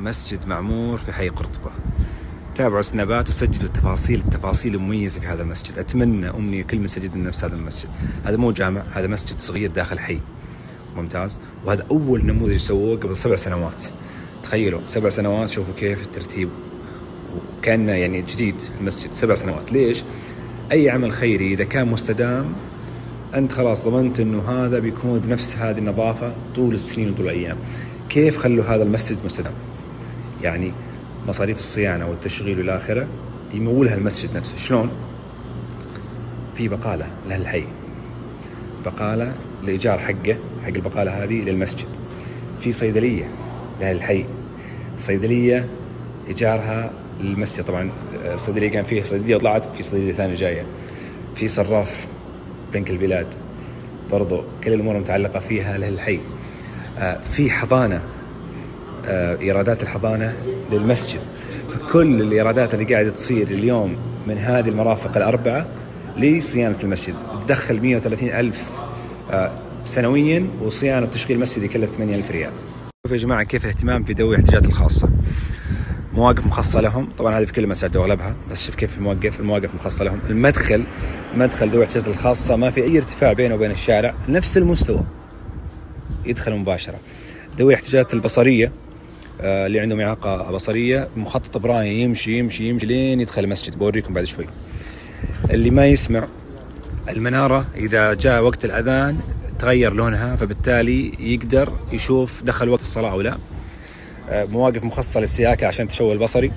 مسجد معمور في حي قرطبة. تابعوا سنابات وسجلوا التفاصيل المميزة في هذا المسجد. أتمنى أمنية كل مسجد نفس هذا المسجد. هذا مو جامع، هذا مسجد صغير داخل حي ممتاز، وهذا أول نموذج سووه قبل 7 سنوات. تخيلوا 7 سنوات، شوفوا كيف الترتيب، وكان يعني جديد المسجد 7 سنوات. ليش؟ أي عمل خيري إذا كان مستدام أنت خلاص ضمنت أنه هذا بيكون بنفس هذه النظافة طول السنين وطول الأيام. كيف خلوا هذا المسجد مستدام؟ يعني مصاريف الصيانة والتشغيل والآخرة يمولها المسجد نفسه. شلون؟ في بقالة لها الحي، بقالة الإيجار حق البقالة هذه للمسجد. في صيدلية لها الحي، صيدلية إيجارها للمسجد. طبعا الصيدلية كان فيه صيدلية وطلعت في صيدلية ثانية جاية. في صراف بنك البلاد برضو، كل الأمور المتعلقة فيها له الحي. في حضانة، إيرادات الحضانة للمسجد. فكل الإيرادات اللي قاعدة تصير اليوم من هذه المرافق الأربعة لصيانة المسجد تدخل 130,000 سنويا، وصيانة وتشغيل المسجد يكلف 8,000 ريال. شوفوا يا جماعة كيف الاهتمام في ذوي الاحتياجات الخاصة. مواقف مخصصة لهم، طبعا هذه في كل المساجد واغلبها، بس شوف كيف المواقف مخصصة لهم. المدخل ذوي الاحتياجات الخاصة ما في أي ارتفاع بينه وبين الشارع، نفس المستوى، يدخل مباشرة. ذوي الاحتياجات البصرية اللي عندهم إعاقة بصرية، مخطط براين يمشي لين يدخل المسجد، بوريكم بعد شوي. اللي ما يسمع، المنارة إذا جاء وقت الأذان تغير لونها، فبالتالي يقدر يشوف دخل وقت الصلاة أو لا. مواقف مخصصة للسياكة عشان التشوه البصري،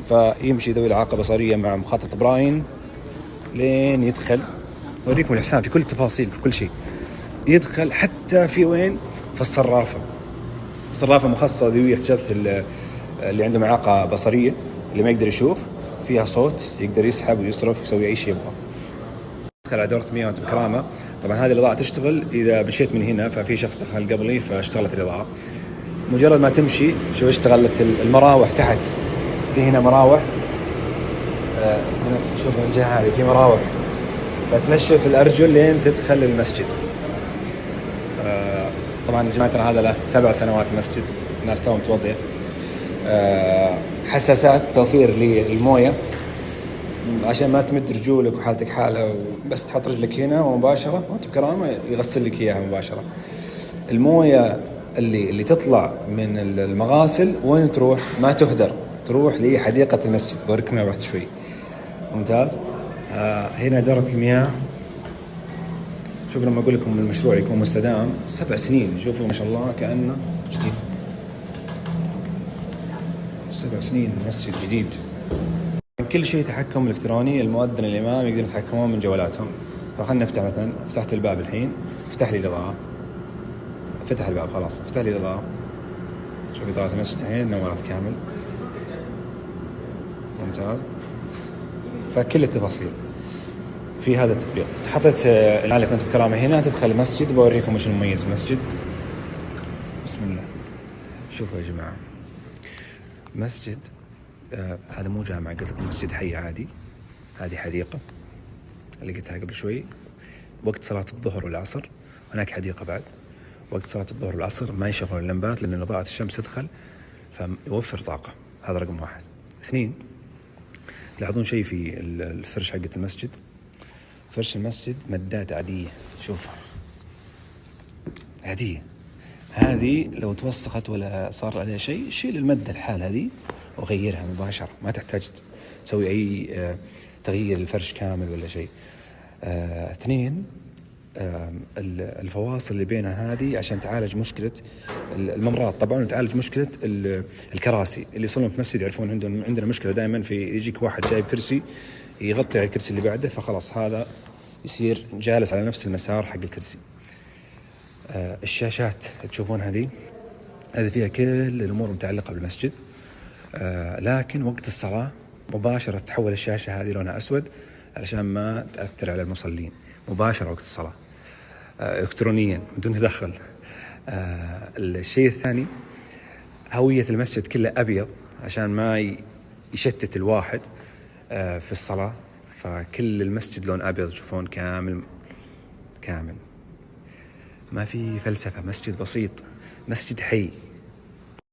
فيمشي ذوي الإعاقة البصرية مع مخطط براين لين يدخل. أوريكم الإحسان في كل التفاصيل، في كل شيء. يدخل حتى في وين؟ في الصرافة مخصصة ذوي احتياجات اللي عندهم إعاقة بصرية، اللي ما يقدر يشوف، فيها صوت يقدر يسحب ويصرف يسوي أي شيء يبغى. دخل على دورة مياه بكرامة. طبعا هذه الإضاءة تشتغل إذا مشيت من هنا، ففي شخص دخل قبلي فاشتغلت الإضاءة. مجرد ما تمشي شوف اشتغلت المراوح تحت. في هنا مراوح، شوف من الجهة هذه في مراوح، فتنشف الأرجل لين تدخل المسجد. طبعا يا جماعة ترى هذا له 7 سنوات المسجد، الناس توهم متوضية. حساسات توفير للموية عشان ما تمد رجولك وحالتك حالة، بس تحط رجلك هنا ومباشرة وانت بكرامة يغسل لك إياها مباشرة. الموية اللي تطلع من المغاسل وين تروح؟ ما تهدر، تروح لحديقة المسجد. بوريكم بعد شوي. ممتاز. هنا دورة المياه. شوف لما أقول لكم المشروع يكون مستدام 7 سنين، شوفوا ما شاء الله كأنه جديد. 7 سنين مسجد جديد. كل شيء تحكم إلكتروني، المؤذن الإمام يقدرون يتحكمون من جوالاتهم. فخلنا نفتح مثلا، فتحت الباب الحين، فتح لي الإضاءة، فتح الباب خلاص، فتح لي الإضاءة. شوف إضاءة المسجد الحين نورت كامل. ممتاز. فكل التفاصيل في هذا التطبيق. حطيت العالم كنت بكرامة هنا، تدخل المسجد. بوريكم وش المميز في المسجد. بسم الله. شوفوا يا جماعة مسجد، هذا مو جامع، قلت لكم مسجد حي عادي. هذه حديقة اللي قلتها قبل شوي. وقت صلاة الظهر والعصر هناك حديقة بعد. وقت صلاة الظهر والعصر ما يشغلون اللمبات لأن إضاءة الشمس تدخل، فيوفر طاقة. هذا رقم 1. 2، تلاحظون شيء في الفرش حقة المسجد. فرش المسجد مدات عادية، شوف عادية. هذه لو توسخت ولا صار عليها شيء، شيل المدة الحال هذه وغيرها مباشرة، ما تحتاج تسوي أي تغيير الفرش كامل ولا شيء. 2، الفواصل اللي بينها هذه عشان تعالج مشكلة الممرات طبعا، وتعالج مشكلة الكراسي. اللي يصلون في مسجد يعرفون عندنا مشكلة دائما في يجيك واحد جايب كرسي يغطي على الكرسي اللي بعده، فخلاص هذا يصير جالس على نفس المسار حق الكرسي. الشاشات تشوفون هذه فيها كل الأمور المتعلقة بالمسجد. لكن وقت الصلاة مباشرة تتحول الشاشة هذه لونها أسود علشان ما تأثر على المصلين. مباشرة وقت الصلاة إلكترونيا بدون تدخل. الشيء الثاني، هوية المسجد كله أبيض عشان ما يشتت الواحد في الصلاة. فكل المسجد لون أبيض، تشوفون كامل. ما في فلسفة، مسجد بسيط، مسجد حي.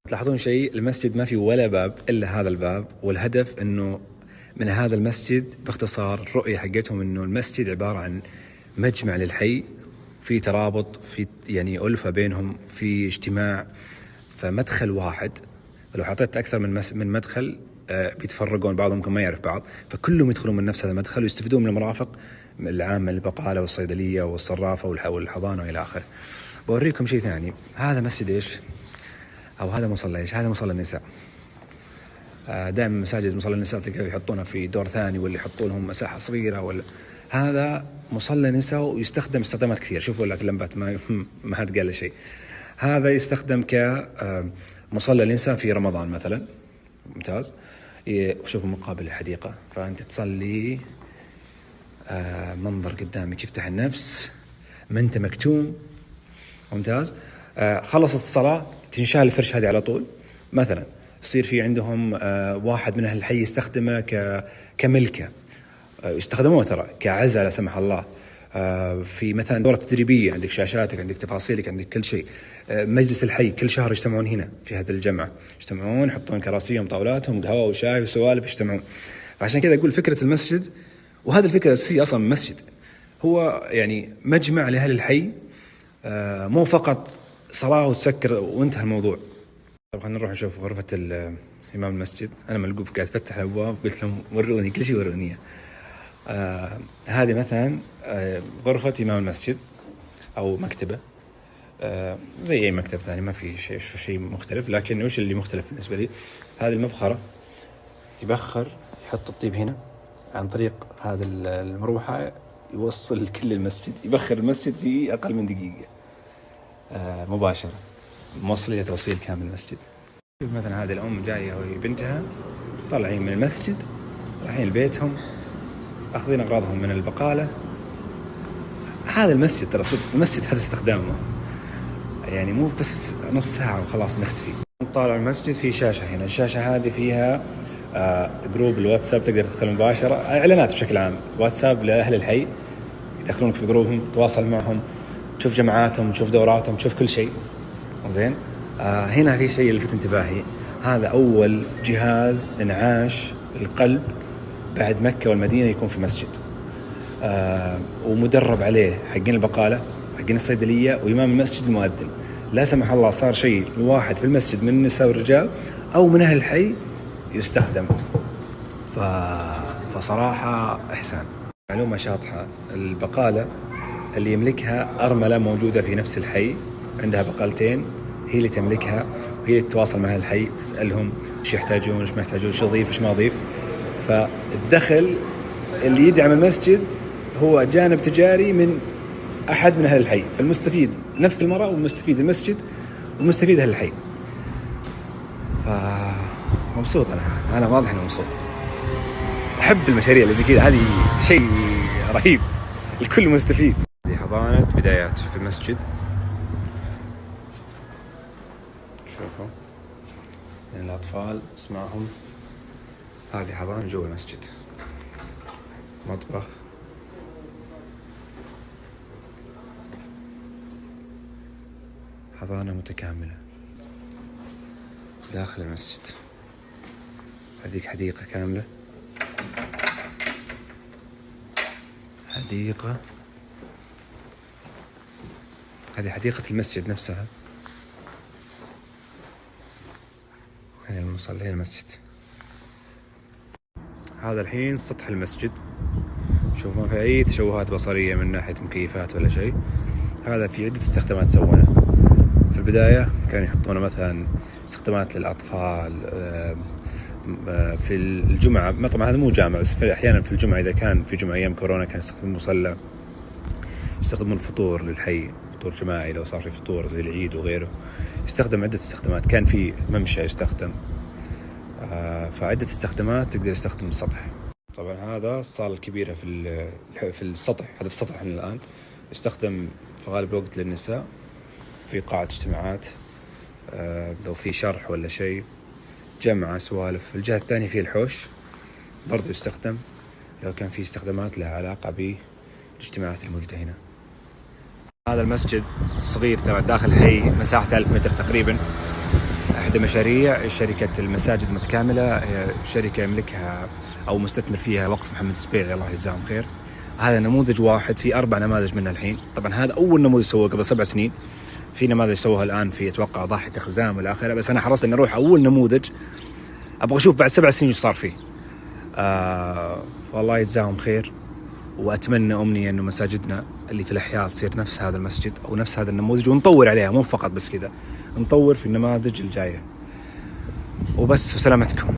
تلاحظون شيء، المسجد ما في ولا باب إلا هذا الباب، والهدف أنه من هذا المسجد باختصار الرؤية حقتهم أنه المسجد عبارة عن مجمع للحي، في ترابط، في يعني ألفة بينهم، في اجتماع. فمدخل واحد، لو حطيت أكثر من مدخل بيتفرقون، بعضهم ممكن ما يعرف بعض، فكلهم يدخلون من نفس هذا المدخل ويستفيدون من المرافق العامة، البقالة والصيدلية والصرافة والحضانة وإلى آخره. بوريكم شيء ثاني. هذا مسجد إيش؟ أو هذا مصلى إيش؟ هذا مصلى النساء. دائما مساجد مصلى النساء تلقى يحطونها في دور ثاني، ولا يحطون لهم مساحة صغيرة، ولا هذا مصلى نساء ويستخدم استخدامات كثير. شوفوا اللمبات ما حد قال له شيء. هذا يستخدم كمصلى الإنسان في رمضان مثلا، ممتاز. شوفوا مقابل الحديقة، فأنت تصلي منظر قدامك يفتح النفس، ما أنت مكتوم، ممتاز. خلصت الصلاة تنشال الفرش هذه على طول مثلا، يصير في عندهم واحد من أهل الحي يستخدمه كملكة، يستخدموه ترى كعزة لا سمح الله. في مثلا دورة تدريبية، عندك شاشاتك، عندك تفاصيلك، عندك كل شيء. مجلس الحي كل شهر يجتمعون هنا في هذه الجمعة، يجتمعون يحطون كراسيهم طاولاتهم قهوة وشاي وسوالف، يجتمعون. فعشان كذا أقول فكرة المسجد، وهذا الفكرة الأساسية أصلا مسجد، هو يعني مجمع لأهل الحي، مو فقط صلاة وتسكر وانتهى الموضوع. طب خلينا نروح نشوف غرفة إمام المسجد. أنا ملقوب قاعد أفتح الأبواب، قلت لهم وروني كل شيء، وروني. هذه مثلا غرفة إمام المسجد أو مكتبة، زي أي مكتب ثاني، ما في شيء مختلف. لكن وش اللي مختلف بالنسبة لي؟ هذه المبخرة، يبخر، يحط الطيب هنا عن طريق هذا المروحة، يوصل كل المسجد، يبخر المسجد في أقل من دقيقة مباشرة، موصلية توصيل كامل المسجد. مثلا هذه الأم جاية وهي بنتها طالعين من المسجد رايحين بيتهم، أخذين أغراضهم من البقالة. هذا المسجد ترى صدق المسجد هذا استخدامه، يعني مو بس نص ساعة وخلاص نختفي. طالع المسجد في شاشة هنا، الشاشة هذه فيها جروب الواتساب، تقدر تدخل مباشرة، إعلانات بشكل عام، واتساب لأهل الحي، يدخلونك في جروبهم، تواصل معهم، تشوف جماعاتهم، تشوف دوراتهم، تشوف كل شيء. زين. هنا في شيء لفت انتباهي، هذا أول جهاز إنعاش القلب بعد مكة والمدينة يكون في مسجد، ومدرب عليه حقين البقالة، حقين الصيدلية، وإمام المسجد المؤذن. لا سمح الله صار شيء واحد في المسجد من النساء والرجال أو من أهل الحي يستخدم، فصراحة إحسان. معلومة شاطحة، البقالة اللي يملكها أرملة موجودة في نفس الحي، عندها بقالتين، هي اللي تملكها، وهي اللي تتواصل مع الحي، تسألهم وش يحتاجون، وش ما يحتاجون، وش أضيف وش ما أضيف. فالدخل اللي يدعم المسجد هو جانب تجاري من أحد من أهل الحي، فالمستفيد نفس المرأة، والمستفيد المسجد، والمستفيد أهل الحي. فمبسوط أنا واضح أنه مبسوط. أحب المشاريع اللي زي كذا، هذه شيء رهيب، الكل مستفيد. هذه حضانة بدايات في المسجد، شوفوا من الأطفال اسمعهم. هذه حضانة جوا المسجد، مطبخ، حضانة متكاملة داخل المسجد. هذيك حديقة كاملة، حديقة، هذه حديقة المسجد نفسها. هنا المصلين المسجد. هذا الحين سطح المسجد، شوفون في أي تشوهات بصرية من ناحية مكيفات ولا شيء. هذا في عدة استخدامات سوونا. في البداية كانوا يحطونه مثلا استخدامات للأطفال، في الجمعة، طبعا هذا مو جامع، بس أحيانا في الجمعة إذا كان في جمعة أيام كورونا كان يستخدمون مصلى، يستخدمون فطور للحي، فطور جماعي لو صار في فطور زي العيد وغيره. يستخدم عدة استخدامات، كان في ممشى يستخدم، فعدة استخدامات تقدر تستخدم السطح. طبعا هذا الصالة الكبيرة في السطح، هذا في السطح احنا الآن، يستخدم في غالب الوقت للنساء في قاعة اجتماعات، لو في شرح ولا شيء، جمع سوالف. الجهة الثانية فيه الحوش، برضو يستخدم لو كان في استخدامات لها علاقة بالاجتماعات الموجودة هنا. هذا المسجد صغير ترى، داخل حي مساحته 1000 متر تقريبا، إحدى مشاريع شركة المساجد المتكاملة، شركة يملكها أو مستثمر فيها وقف محمد السبيعي الله يجزاهم خير. هذا نموذج واحد في 4 نماذج منها الحين. طبعا هذا أول نموذج سووه قبل 7 سنين، في نماذج سووها الآن في أتوقع ضاحية خزام والآخرة، بس أنا حرصت إني أروح أول نموذج، أبغى أشوف بعد 7 سنين إيش صار فيه. والله يجزاهم خير، وأتمنى أمنية إنه مساجدنا اللي في الأحياء تصير نفس هذا المسجد أو نفس هذا النموذج، ونطور عليها، مو فقط بس كذا، نطور في النماذج الجاية. وبس، وسلامتكم.